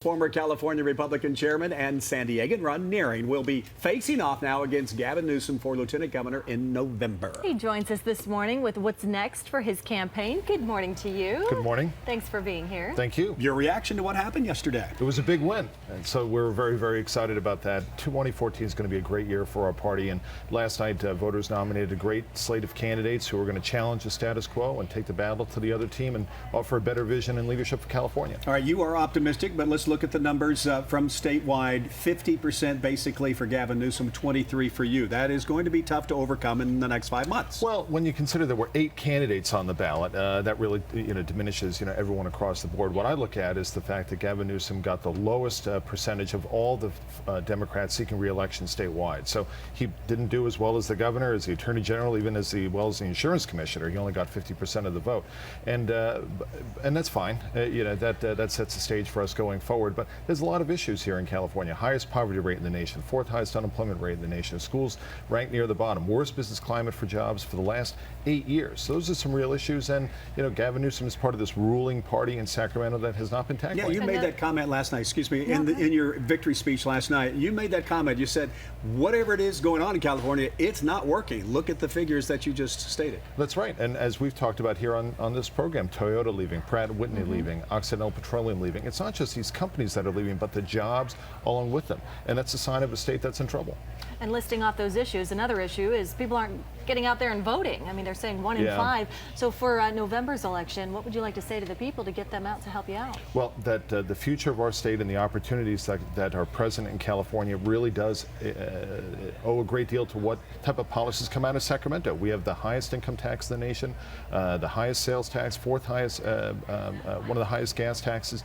Former California Republican Chairman and San Diegan Ron Nehring will be facing off now against Gavin Newsom for Lieutenant Governor in November. He joins us this morning with what's next for his campaign. Good morning to you. Good morning. Thanks for being here. Thank you. Your reaction to what happened yesterday? It was a big win, and so we're very, very excited about that. 2014 is going to be a great year for our party, and last night voters nominated a great slate of candidates who are going to challenge the status quo and take the battle to the other team and offer a better vision and leadership for California. All right, you are optimistic, but let's look at the numbers from statewide. 50% basically for Gavin Newsom, 23% for you. That is going to be tough to overcome in the next 5 months. Well, when you consider there were 8 candidates on the ballot, that really diminishes everyone across the board. What I look at is the fact that Gavin Newsom got the lowest percentage of all the Democrats seeking re-election statewide. So he didn't do as well as the governor, as the attorney general, even as the insurance commissioner. He only got 50% of the vote, and that's fine. That sets the stage for us going forward. But there's a lot of issues here in California. Highest poverty rate in the nation, 4th highest unemployment rate in the nation, schools ranked near the bottom, worst business climate for jobs for the last 8 years. So those are some real issues, and Gavin Newsom is part of this ruling party in Sacramento that has not been tackled. Yeah, you made that comment last night, excuse me, in your victory speech last night. You made that comment. You said, whatever it is going on in California, it's not working. Look at the figures that you just stated. That's right, and as we've talked about here on this program, Toyota leaving, Pratt & Whitney leaving, Occidental Petroleum leaving. It's not just these companies that are leaving, but the jobs along with them, and that's a sign of a state that's in trouble. And listing off those issues, another issue is people aren't getting out there and voting. I mean, they're saying 1 in 5. So for November's election, what would you like to say to the people to get them out to help you out? Well, that the future of our state and the opportunities that are present in California really does owe a great deal to what type of policies come out of Sacramento. We have the highest income tax in the nation, the highest sales tax, 4th highest, one of the highest gas taxes.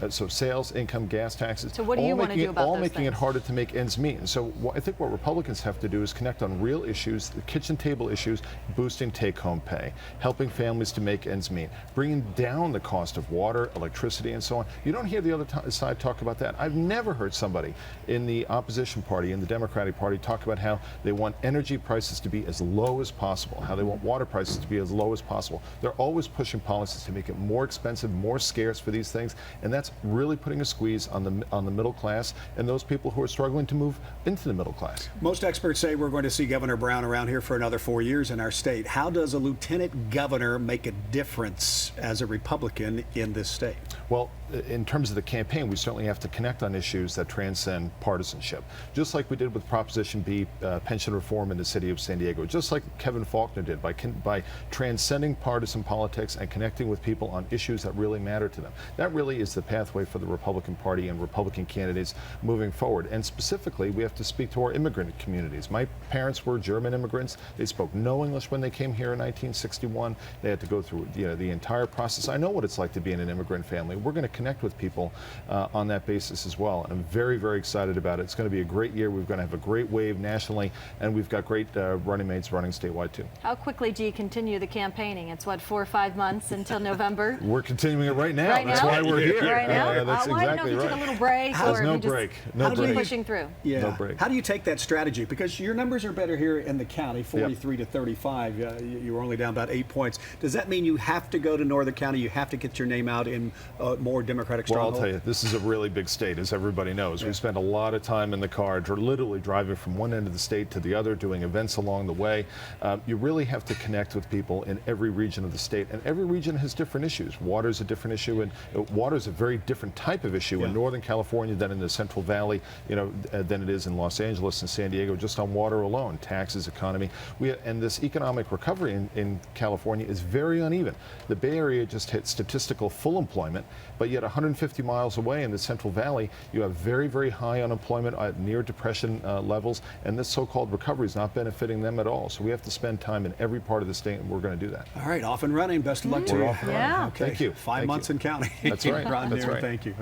So sales, income, gas taxes. So what do you want to do about those all making things? It harder to make ends meet. And so I think what Republicans have to do is connect on real issues, the kitchen table issues, boosting take-home pay, helping families to make ends meet, bringing down the cost of water, electricity, and so on. You don't hear the other side talk about that. I've never heard somebody in the opposition party, in the Democratic Party, talk about how they want energy prices to be as low as possible, how they want water prices to be as low as possible. They're always pushing policies to make it more expensive, more scarce for these things, and that's really putting a squeeze on the middle class and those people who are struggling to move into the middle class. Most experts say we're going to see Governor Brown around here for another 4 years in our state. How does a lieutenant governor make a difference as a Republican in this state? Well, in terms of the campaign, we certainly have to connect on issues that transcend partisanship, just like we did with Proposition B, pension reform in the city of San Diego, just like Kevin Faulconer did by transcending partisan politics and connecting with people on issues that really matter to them. That really is the pathway for the Republican Party and Republican candidates moving forward. And specifically, we have to speak to our immigrant communities. My parents were German immigrants. They spoke no English when they came here in 1961. They had to go through the entire process. I know what it's like to be in an immigrant family. We're going to connect with people on that basis as well. And I'm very, very excited about it. It's going to be a great year. We're going to have a great wave nationally, and we've got great running mates running statewide too. How quickly do you continue the campaigning? It's what, 4 or 5 months until November? We're continuing it right now. Right That's now? why we're here. Right now? That's well, exactly I don't know if you right. took a little break There's or no if you break. just No break. pushing through. Yeah. No break. How do you take that strategy? Because your numbers are better here in the county, 43 to 35. You were only down about 8 points. Does that mean you have to go to Northern County? You have to get your name out in more Democratic strongholds? Well, I'll tell you, this is a really big state, as everybody knows. We spend a lot of time in the car, literally driving from one end of the state to the other, doing events along the way. You really have to connect with people in every region of the state, and every region has different issues. Water is a different issue, and water is a very different type of issue in Northern California than in the Central Valley, than it is in Los Angeles and San Diego, just on water alone, taxes, economy. And this economic recovery in California is very uneven. The Bay Area just hit statistical full employment, but yet 150 miles away in the Central Valley, you have very, very high unemployment at near depression levels, and this so-called recovery is not benefiting them at all. So we have to spend time in every part of the state, and we're going to do that. All right, off and running. Best of luck to you. Off and running. Okay. Thank you. 5 months and counting. That's right. Ron That's Nehring, right. thank you.